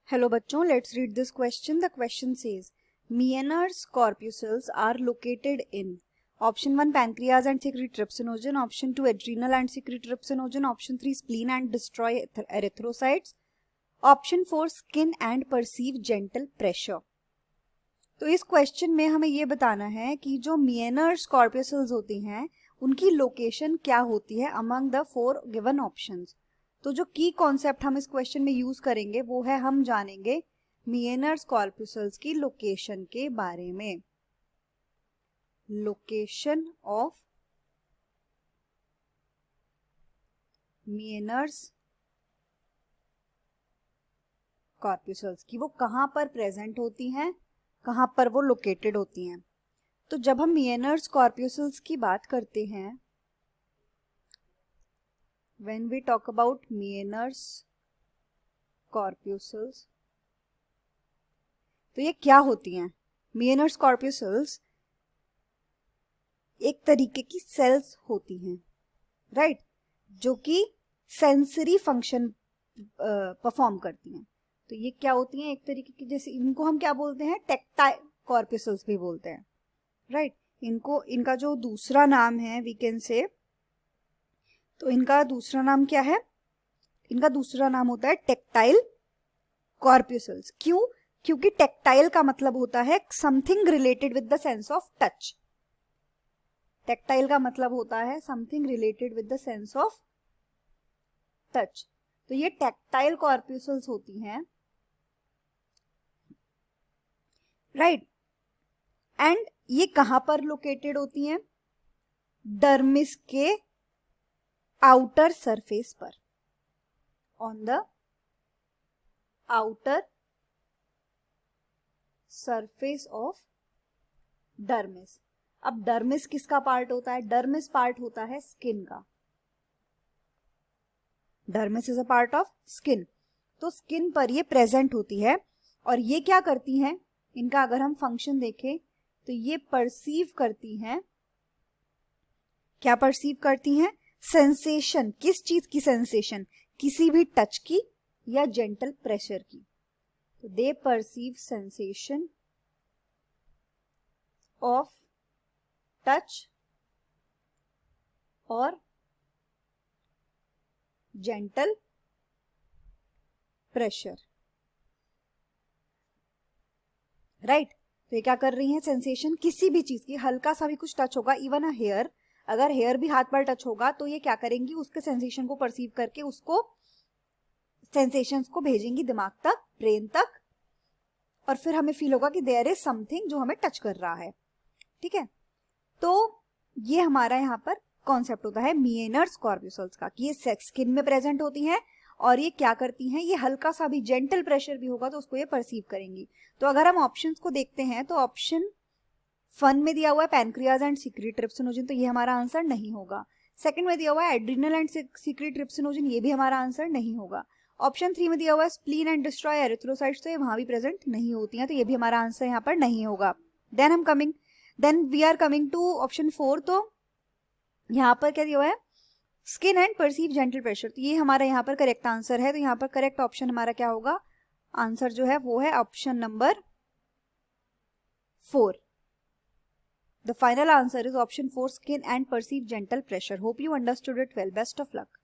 Hello बच्चों, let's read this question. The question says Meniere's corpuscles are located in option 1 pancreas and secrete trypsinogen, option 2 adrenal and secrete trypsinogen, option 3 spleen and destroy erythrocytes, option 4 skin and perceive gentle pressure. तो इस question में हमें ये बताना है कि जो Meniere's corpuscles होती हैं उनकी लोकेशन क्या होती है among the four given options. तो जो की कॉन्सेप्ट हम इस क्वेश्चन में यूज करेंगे वो है, हम जानेंगे Meniere's corpuscles की लोकेशन के बारे में. लोकेशन ऑफ Meniere's corpuscles की वो कहां पर प्रेजेंट होती हैं, कहां पर वो लोकेटेड होती हैं. तो जब हम Meniere's corpuscles की बात करते हैं, when we talk about Meniere's corpuscles, तो ये क्या होती हैं? Meniere's corpuscles एक तरीके की सेल्स होती हैं, राइट, जो कि सेंसरी फंक्शन परफॉर्म करती हैं. तो ये क्या होती हैं? एक तरीके की, जैसे इनको हम क्या बोलते हैं, टेक्टाइल कॉर्पस्कल्स भी बोलते हैं, राइट. इनका जो दूसरा नाम है वी कैन से, तो इनका दूसरा नाम क्या है? इनका दूसरा नाम होता है टेक्टाइल कॉर्पस्कल्स. क्यों? क्योंकि टेक्टाइल का मतलब होता है something related with the sense of touch. Tactile का मतलब होता है something related with the sense of touch. तो ये टेक्टाइल कॉर्पस्कल्स होती हैं, राइट. एंड ये कहां पर लोकेटेड होती हैं? डर्मिस के आउटर सरफेस पर, on the outer surface of dermis. अब डर्मिस किसका पार्ट होता है? डर्मिस पार्ट होता है स्किन का. Dermis is a part of skin. तो स्किन पर ये प्रेजेंट होती है. और ये क्या करती हैं? इनका अगर हम फंक्शन देखें तो ये परसीव करती हैं. क्या परसीव करती हैं? सेंसेशन. किस चीज की सेंसेशन? किसी भी टच की या जेंटल प्रेशर की. तो they perceive sensation of touch और जेंटल प्रेशर, राइट. तो ये क्या कर रही हैं? सेंसेशन किसी भी चीज की, हल्का सा भी कुछ टच होगा, इवन अ हेयर, अगर हेयर भी हाथ पर टच होगा तो ये क्या करेंगी? उसके सेंसेशन को परसीव करके उसको सेंसेशंस को भेजेंगी दिमाग तक, ब्रेन तक, और फिर हमें फील होगा कि देयर इज समथिंग जो हमें टच कर रहा है. ठीक है. तो ये हमारा यहाँ पर कॉन्सेप्ट होता है Meniere's corpuscles का, कि ये स्किन में प्रेजेंट होती हैं और ये क्या करती हैं? ये हल्का सा भी जेंटल प्रेशर भी होगा तो उसको ये परसीव करेंगी. तो अगर हम ऑप्शंस को देखते हैं तो ऑप्शन 1 में दिया हुआ है पैनक्रियाज एंड सीक्रेट ट्रिप्सिनोजन, तो ये हमारा आंसर नहीं होगा. सेकंड में दिया हुआ है एड्रिनल एंड सीक्रेट ट्रिप्सिनोजन, ये भी हमारा आंसर नहीं होगा. ऑप्शन 3 में दिया हुआ है स्प्लीन एंड डिस्ट्रॉय एरिथ्रोसाइट्स, तो ये वहां भी प्रेजेंट नहीं होती हैं, तो ये भी हमारा आंसर यहाँ पर नहीं होगा. Then we are coming to option 4. तो यहाँ पर क्या दिया हुआ है? Skin and perceive gentle pressure, तो ये हमारा यहाँ पर करेक्ट आंसर है. तो यहाँ पर करेक्ट ऑप्शन हमारा क्या होगा? आंसर जो है वो है option number 4. The final answer is option 4, skin and perceive gentle pressure. Hope you understood it well. Best of luck.